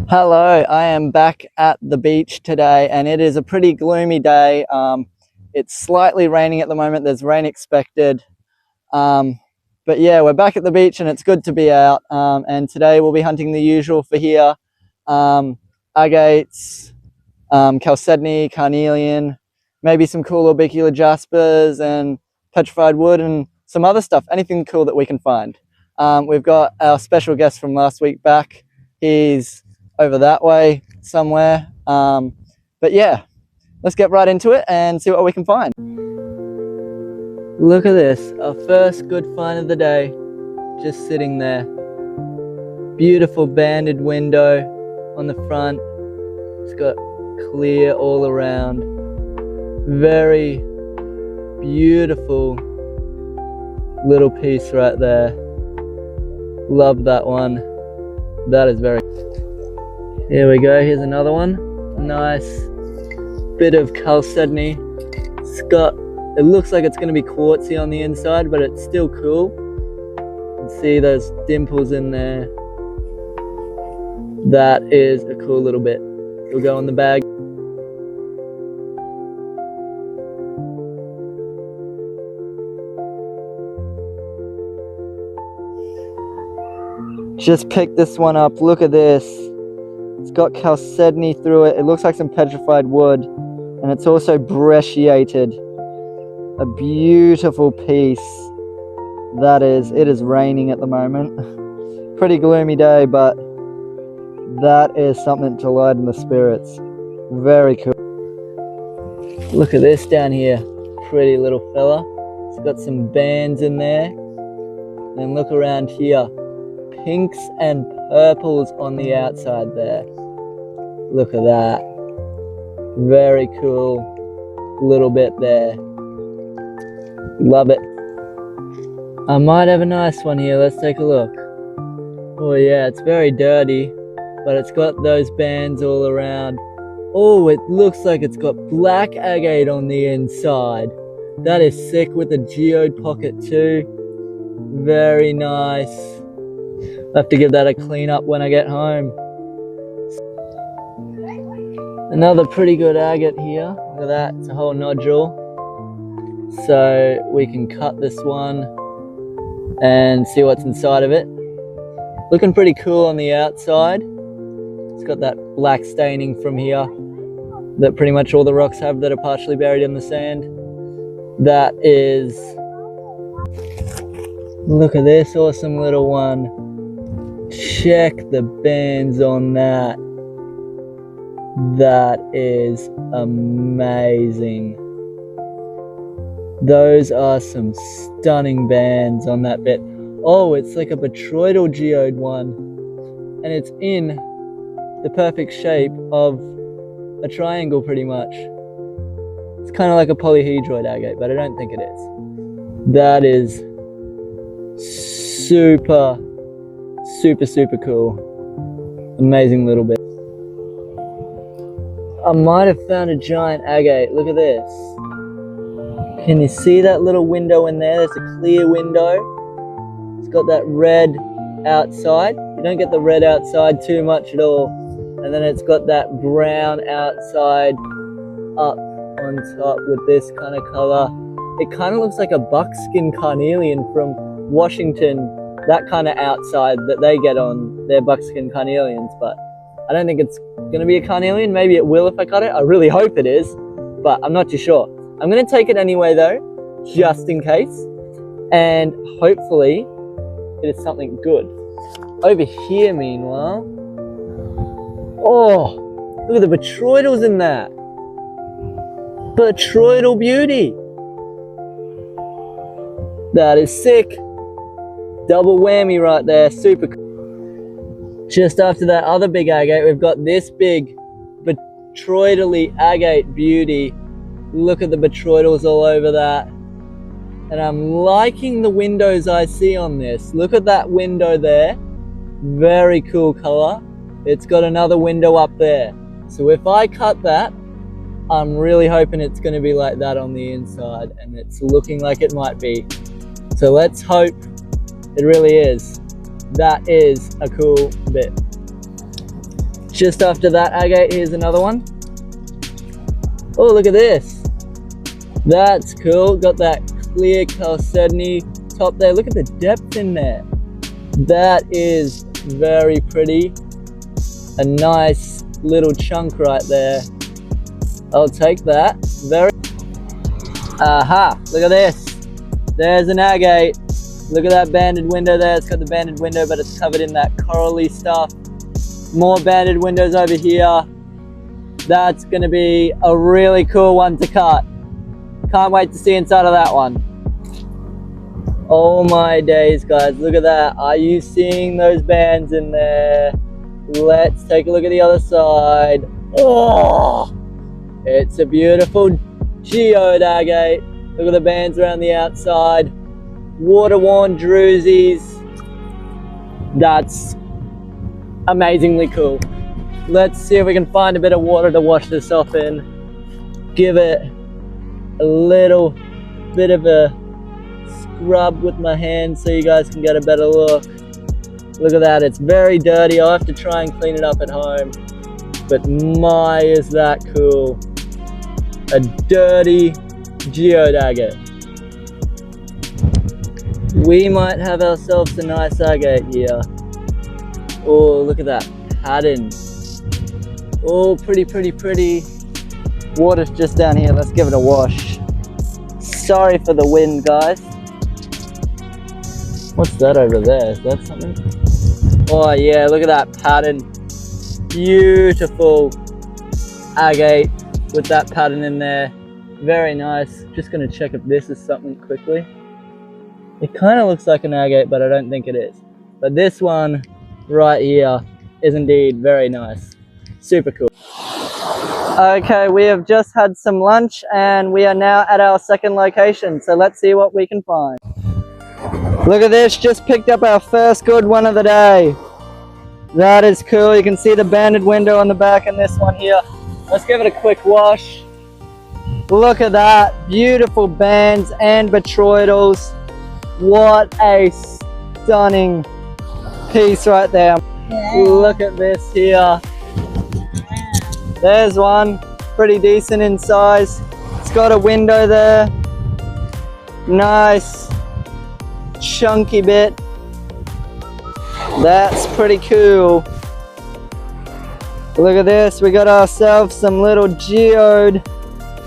Hello, I am back at the beach today and it is a pretty gloomy day. It's slightly raining at the moment, there's rain expected. But yeah, we're back at the beach and it's good to be out. And today we'll be hunting the usual for here. Agates, chalcedony, carnelian, maybe some cool orbicular jaspers and petrified wood and some other stuff, anything cool that we can find. We've got our special guest from last week back. He's over that way somewhere. But yeah, let's get right into it and see what we can find. Look at this, our first good find of the day, just sitting there. Beautiful banded window on the front. It's got clear all around. Very beautiful little piece right there. Love that one. That is very... Here we go, here's another one. Nice bit of chalcedony. It looks like it's going to be quartzy on the inside, but it's still cool. You can see those dimples in there. That is a cool little bit. It'll go in the bag. Just picked this one up. Look at this. It's got chalcedony through it. It looks like some petrified wood, and it's also brecciated. A beautiful piece. That is. It is raining at the moment. Pretty gloomy day, but that is something to lighten the spirits. Very cool. Look at this down here. Pretty little fella. It's got some bands in there. And look around here. Pinks and purples on the outside there. Look at that. Very cool little bit there. Love it. I might have a nice one here. Let's take a look. Oh yeah, it's very dirty, but it's got those bands all around. Oh, it looks like it's got black agate on the inside. That is sick, with a geode pocket too. Very nice. I have to give that a clean up when I get home. Another pretty good agate here. Look at that, it's a whole nodule. So we can cut this one and see what's inside of it. Looking pretty cool on the outside. It's got that black staining from here that pretty much all the rocks have that are partially buried in the sand. That is... Look at this awesome little one. Check the bands on that. That is amazing. Those are some stunning bands on that bit. Oh, it's like a botryoidal geode one. And it's in the perfect shape of a triangle pretty much. It's kind of like a polyhedroid agate, but I don't think it is. That is super cool. Amazing little bit. I might have found a giant agate. Look at this. Can you see that little window in there? There's a clear window. It's got that red outside. You don't get the red outside too much at all. And then it's got that brown outside up on top with this kind of color. It kind of looks like a buckskin carnelian from Washington. That kind of outside that they get on their buckskin carnelians, but I don't think it's going to be a carnelian. Maybe it will if I cut it. I really hope it is, but I'm not too sure. I'm going to take it anyway though, just in case, and hopefully it is something good. Over here, meanwhile, oh, look at the botryoidals in that. Botryoidal beauty. That is sick. Double whammy right there, super cool. Just after that other big agate, we've got this big botryoidally agate beauty. Look at the botryoidals all over that. And I'm liking the windows I see on this. Look at that window there. Very cool color. It's got another window up there. So if I cut that, I'm really hoping it's going to be like that on the inside, and it's looking like it might be. So let's hope it really is. That is a cool bit. Just after that agate, here's another one. Oh, look at this. That's cool. Got that clear chalcedony top there. Look at the depth in there. That is very pretty. A nice little chunk right there. I'll take that. Very. Aha, look at this. There's an agate. Look at that banded window there. It's got the banded window, but it's covered in that corally stuff. More banded windows over here. That's gonna be a really cool one to cut. Can't wait to see inside of that one. Oh my days, guys, look at that. Are you seeing those bands in there? Let's take a look at the other side. Oh, it's a beautiful geode agate. Look at the bands around the outside. Water-worn drusies. That's amazingly cool. Let's see if we can find a bit of water to wash this off in. Give it a little bit of a scrub with my hands so you guys can get a better look. Look at that, it's very dirty. I'll have to try and clean it up at home. But my, is that cool. A dirty geode agate. We might have ourselves a nice agate here. Oh, look at that pattern. Oh, pretty, pretty, pretty. Water's just down here. Let's give it a wash. Sorry for the wind, guys. What's that over there? Is that something? Oh yeah, look at that pattern. Beautiful agate with that pattern in there. Very nice. Just gonna check if this is something quickly. It kind of looks like an agate, but I don't think it is. But this one right here is indeed very nice. Super cool. Okay, we have just had some lunch and we are now at our second location. So let's see what we can find. Look at this, just picked up our first good one of the day. That is cool. You can see the banded window on the back in this one here. Let's give it a quick wash. Look at that, beautiful bands and botryoidals. What a stunning piece right there. Look at this here. There's one, pretty decent in size. It's got a window there. Nice, chunky bit. That's pretty cool. Look at this, we got ourselves some little geode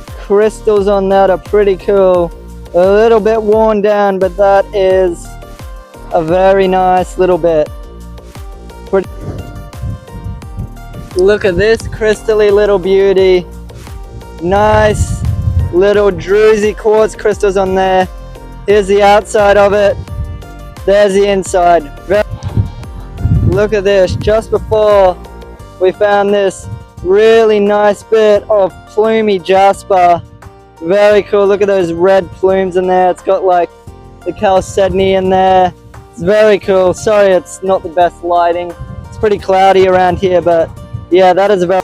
crystals on that, are pretty cool. A little bit worn down, but that is a very nice little bit. Look at this crystally little beauty. Nice little druzy quartz crystals on there. Here's the outside of it. There's the inside. Look at this. Just before we found this really nice bit of plumy jasper. Very cool. Look at those red plumes in there. It's got like the chalcedony in there. It's very cool. Sorry it's not the best lighting. It's pretty cloudy around here, but yeah, that is a very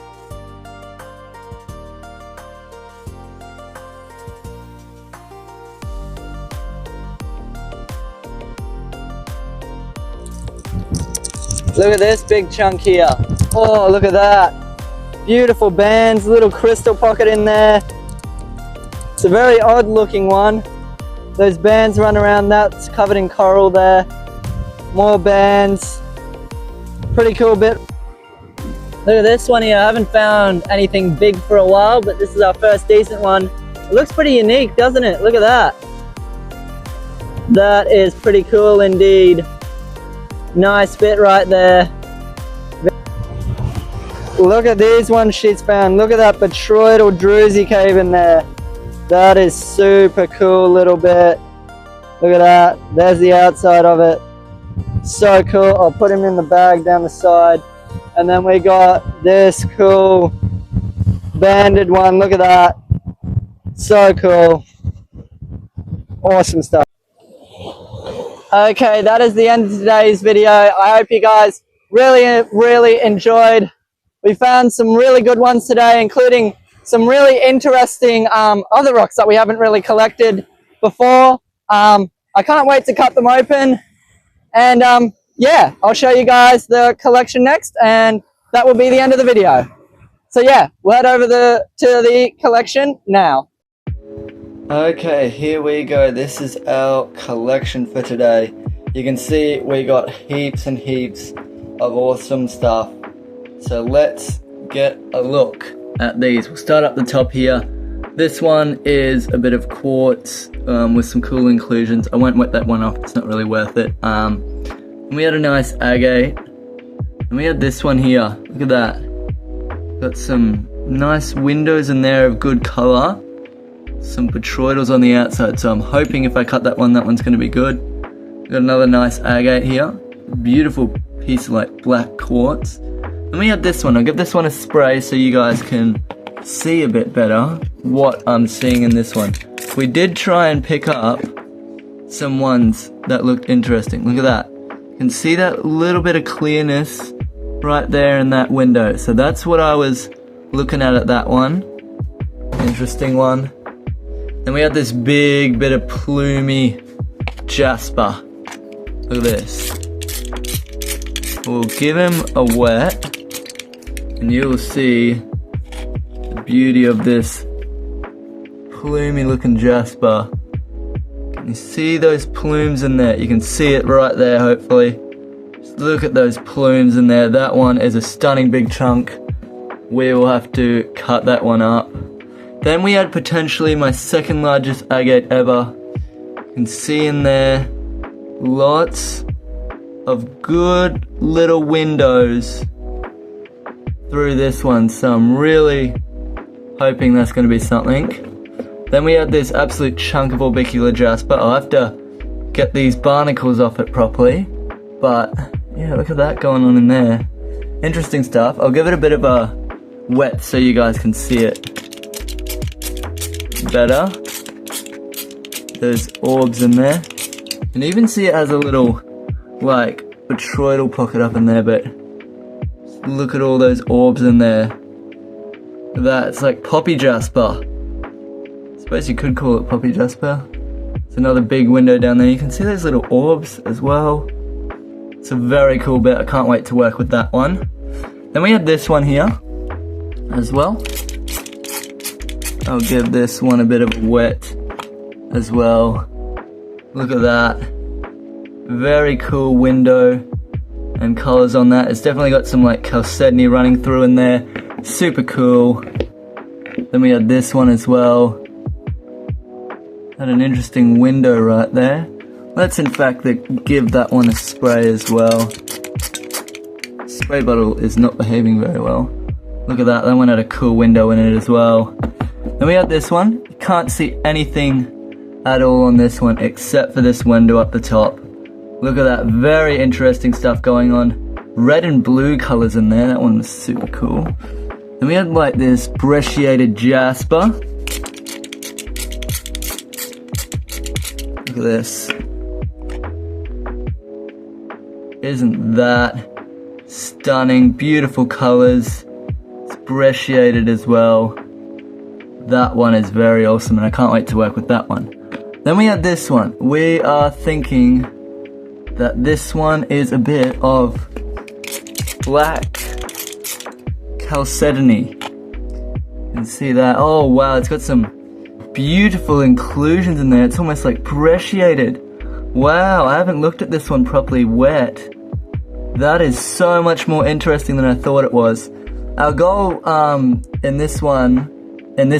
look at this big chunk here. Oh, look at that. Beautiful bands, little crystal pocket in there. It's a very odd looking one. Those bands run around, that's covered in coral there. More bands. Pretty cool bit. Look at this one here. I haven't found anything big for a while, but this is our first decent one. It looks pretty unique, doesn't it? Look at that. That is pretty cool indeed. Nice bit right there. Look at these ones she's found. Look at that botryoidal druzy cave in there. That is super cool little bit. Look at that. There's the outside of it. So cool. I'll put him in the bag down the side. And then we got this cool banded one. Look at that. So cool. Awesome stuff. Okay, that is the end of today's video. I hope you guys really enjoyed. We found some really good ones today, including some really interesting other rocks that we haven't really collected before. I can't wait to cut them open. And yeah, I'll show you guys the collection next. And that will be the end of the video. So yeah, we'll head over to the collection now. Okay, here we go. This is our collection for today. You can see we got heaps and heaps of awesome stuff. So let's get a look at these. We'll start up the top here. This one is a bit of quartz with some cool inclusions. I won't wet that one off, it's not really worth it. And we had a nice agate. And we had this one here, look at that. Got some nice windows in there of good colour. Some petroidals on the outside, so I'm hoping if I cut that one's going to be good. Got another nice agate here. Beautiful piece of like black quartz. And we had this one. I'll give this one a spray so you guys can see a bit better what I'm seeing in this one. We did try and pick up some ones that looked interesting. Look at that. You can see that little bit of clearness right there in that window. So that's what I was looking at that one. Interesting one. Then we had this big bit of plumy jasper. Look at this. We'll give him a wet and you'll see the beauty of this plumy looking jasper. Can you see those plumes in there? You can see it right there, hopefully. Just look at those plumes in there. That one is a stunning big chunk. We will have to cut that one up. Then we had potentially my second largest agate ever. You can see in there lots of good little windows through this one, so I'm really hoping that's going to be something. Then we had this absolute chunk of orbicular jasper. I'll have to get these barnacles off it properly, but yeah, look at that going on in there. Interesting stuff. I'll give it a bit of a wet so you guys can see it better. There's orbs in there. You can even see it has a little like petroidal pocket up in there, but look at all those orbs in there. That's like poppy jasper. I suppose you could call it poppy jasper. It's another big window down there. You can see those little orbs as well. It's a very cool bit. I can't wait to work with that one. Then we had this one here as well. I'll give this one a bit of a wet as well. Look at that. Very cool window and colors on that. It's definitely got some like chalcedony running through in there. Super cool. Then we had this one as well. Had an interesting window right there. Let's in fact give that one a spray as well. Spray bottle is not behaving very well. Look at that. That one had a cool window in it as well. Then we had this one. You can't see anything at all on this one except for this window up the top. Look at that, very interesting stuff going on. Red and blue colors in there, that one was super cool. Then we had like this brecciated jasper. Look at this. Isn't that stunning? Beautiful colors. It's brecciated as well. That one is very awesome and I can't wait to work with that one. Then we had this one. We are thinking that this one is a bit of black chalcedony. You can see that. Oh wow, it's got some beautiful inclusions in there. It's almost like brecciated. Wow, I haven't looked at this one properly wet. That is so much more interesting than I thought it was. Our goal in this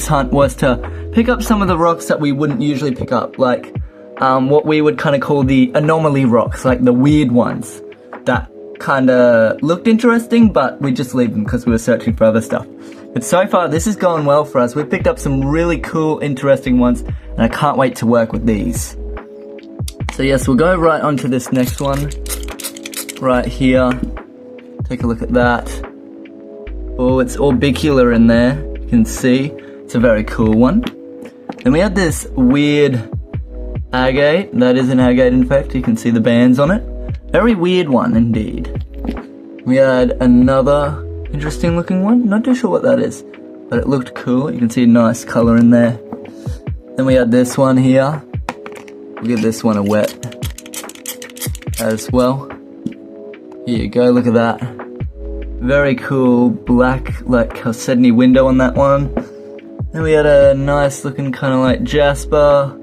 hunt was to pick up some of the rocks that we wouldn't usually pick up, like what we would kind of call the anomaly rocks, like the weird ones that kind of looked interesting, but we just leave them because we were searching for other stuff. But so far, this has gone well for us. We've picked up some really cool, interesting ones, and I can't wait to work with these. So yes, we'll go right on to this next one, right here. Take a look at that. Oh, it's orbicular in there, you can see. It's a very cool one. Then we had this weird agate. That is an agate, in fact. You can see the bands on it. Very weird one, indeed. We had another interesting looking one. Not too sure what that is, but it looked cool. You can see a nice color in there. Then we had this one here. We'll give this one a wet as well. Here you go, look at that. Very cool black, like chalcedony window on that one. Then we had a nice looking kind of like jasper.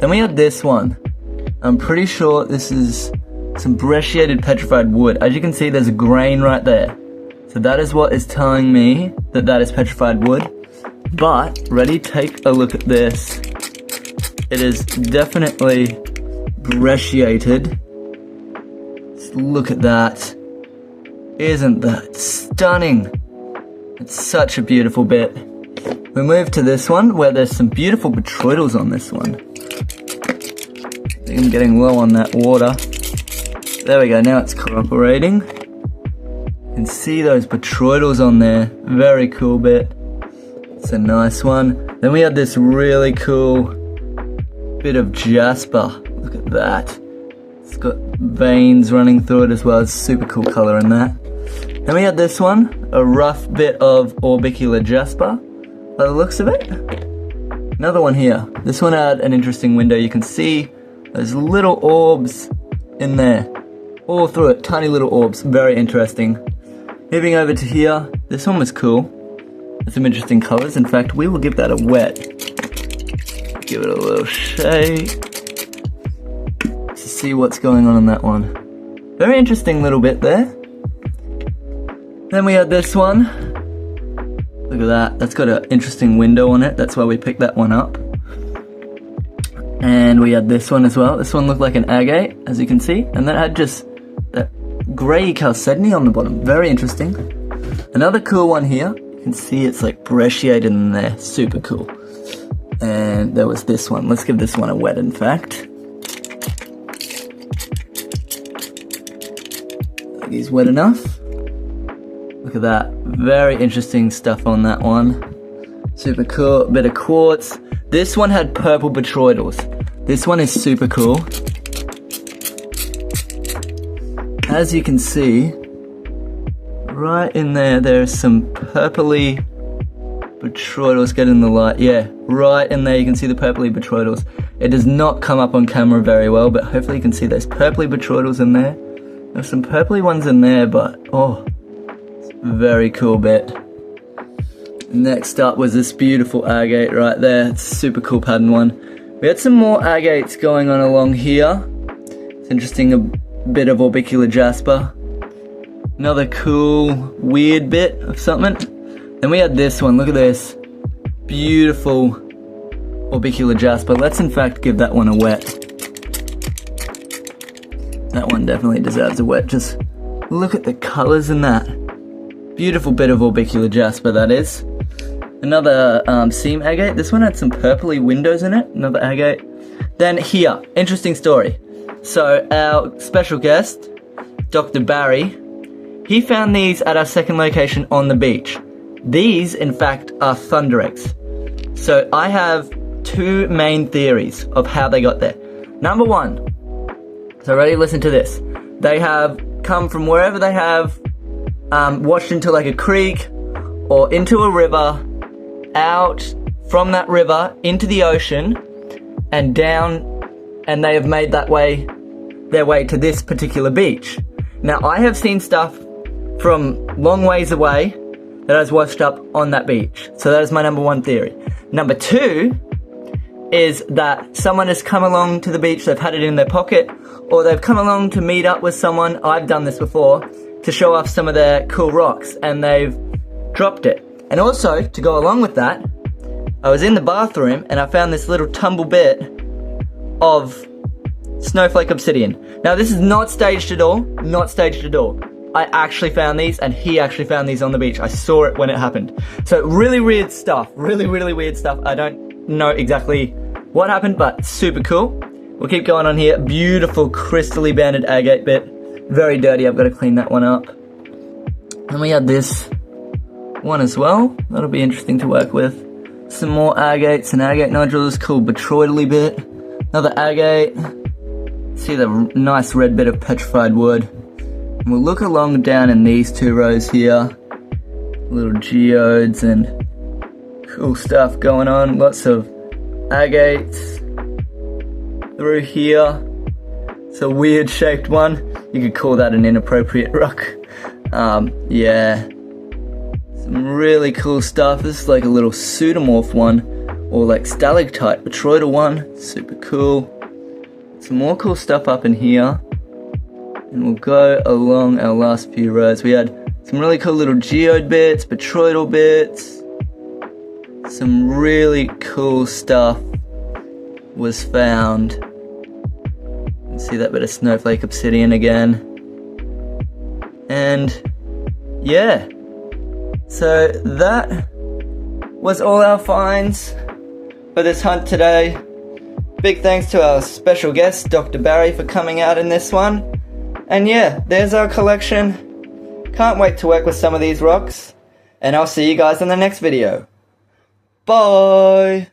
Then we had this one. I'm pretty sure this is some brecciated petrified wood. As you can see, there's a grain right there. So that is what is telling me that that is petrified wood. But, ready, take a look at this. It is definitely brecciated. Just look at that. Isn't that stunning? It's such a beautiful bit. We move to this one where there's some beautiful botryoidals on this one. I think I'm getting low on that water. There we go, now it's cooperating. You can see those botryoidals on there. Very cool bit. It's a nice one. Then we had this really cool bit of jasper. Look at that. It's got veins running through it as well. It's super cool color in that. Then we had this one, a rough bit of orbicular jasper, by the looks of it. Another one here. This one had an interesting window. You can see those little orbs in there, all through it, tiny little orbs. Very interesting. Moving over to here, this one was cool. There's some interesting colors. In fact, we will give that a wet. Give it a little shake to see what's going on in that one. Very interesting little bit there. Then we had this one. Look at that. That's got an interesting window on it. That's why we picked that one up. And we had this one as well. This one looked like an agate, as you can see. And that had just that grey chalcedony on the bottom. Very interesting. Another cool one here. You can see it's like brecciated in there. Super cool. And there was this one. Let's give this one a wet, in fact. I think he's wet enough. Look at that. Very interesting stuff on that one. Super cool. Bit of quartz. This one had purple botryoidals. This one is super cool. As you can see, right in there, there's some purpley botryoidals. Get in the light. Yeah, right in there you can see the purpley botryoidals. It does not come up on camera very well, but hopefully you can see those purpley botryoidals in there. There's some purpley ones in there, but oh, very cool bit. Next up was this beautiful agate right there. It's a super cool pattern one. We had some more agates going on along here. It's interesting, a bit of orbicular jasper. Another cool, weird bit of something. Then we had this one. Look at this. Beautiful orbicular jasper. Let's in fact give that one a wet. That one definitely deserves a wet. Just look at the colors in that. Beautiful bit of orbicular jasper, that is. Another seam agate. This one had some purpley windows in it. Another agate. Then here, interesting story. So our special guest, Dr. Barry, he found these at our second location on the beach. These, in fact, are thunder eggs. So I have two main theories of how they got there. Number one, so ready, listen to this. They have come from wherever they have, washed into like a creek or into a river, out from that river into the ocean and down, and they have made that way, their way to this particular beach. Now I have seen stuff from long ways away that has washed up on that beach. So that is my number one theory. Number two is that someone has come along to the beach, they've had it in their pocket, or they've come along to meet up with someone, I've done this before, to show off some of their cool rocks, and they've dropped it. And also, to go along with that, I was in the bathroom and I found this little tumble bit of snowflake obsidian. Now this is not staged at all, not staged at all. I actually found these, and he actually found these on the beach. I saw it when it happened. So really weird stuff, really weird stuff. I don't know exactly what happened, but super cool. We'll keep going on here. Beautiful crystally banded agate bit. Very dirty, I've got to clean that one up. And we had this one as well. That'll be interesting to work with. Some more agates and agate nodules. Cool botryoidally bit. Another agate. See the nice red bit of petrified wood. And we'll look along down in these two rows here. Little geodes and cool stuff going on. Lots of agates through here. It's a weird shaped one. You could call that an inappropriate rock. Yeah, some really cool stuff. This is like a little pseudomorph one, or like stalactite botryoidal one. Super cool. Some more cool stuff up in here, and we'll go along our last few rows. We had some really cool little geode bits, botryoidal bits. Some really cool stuff was found. You can see that bit of snowflake obsidian again. And yeah, so that was all our finds for this hunt today. Big thanks to our special guest, Dr. Barry, for coming out in this one. And yeah, there's our collection. Can't wait to work with some of these rocks. And I'll see you guys in the next video. Bye!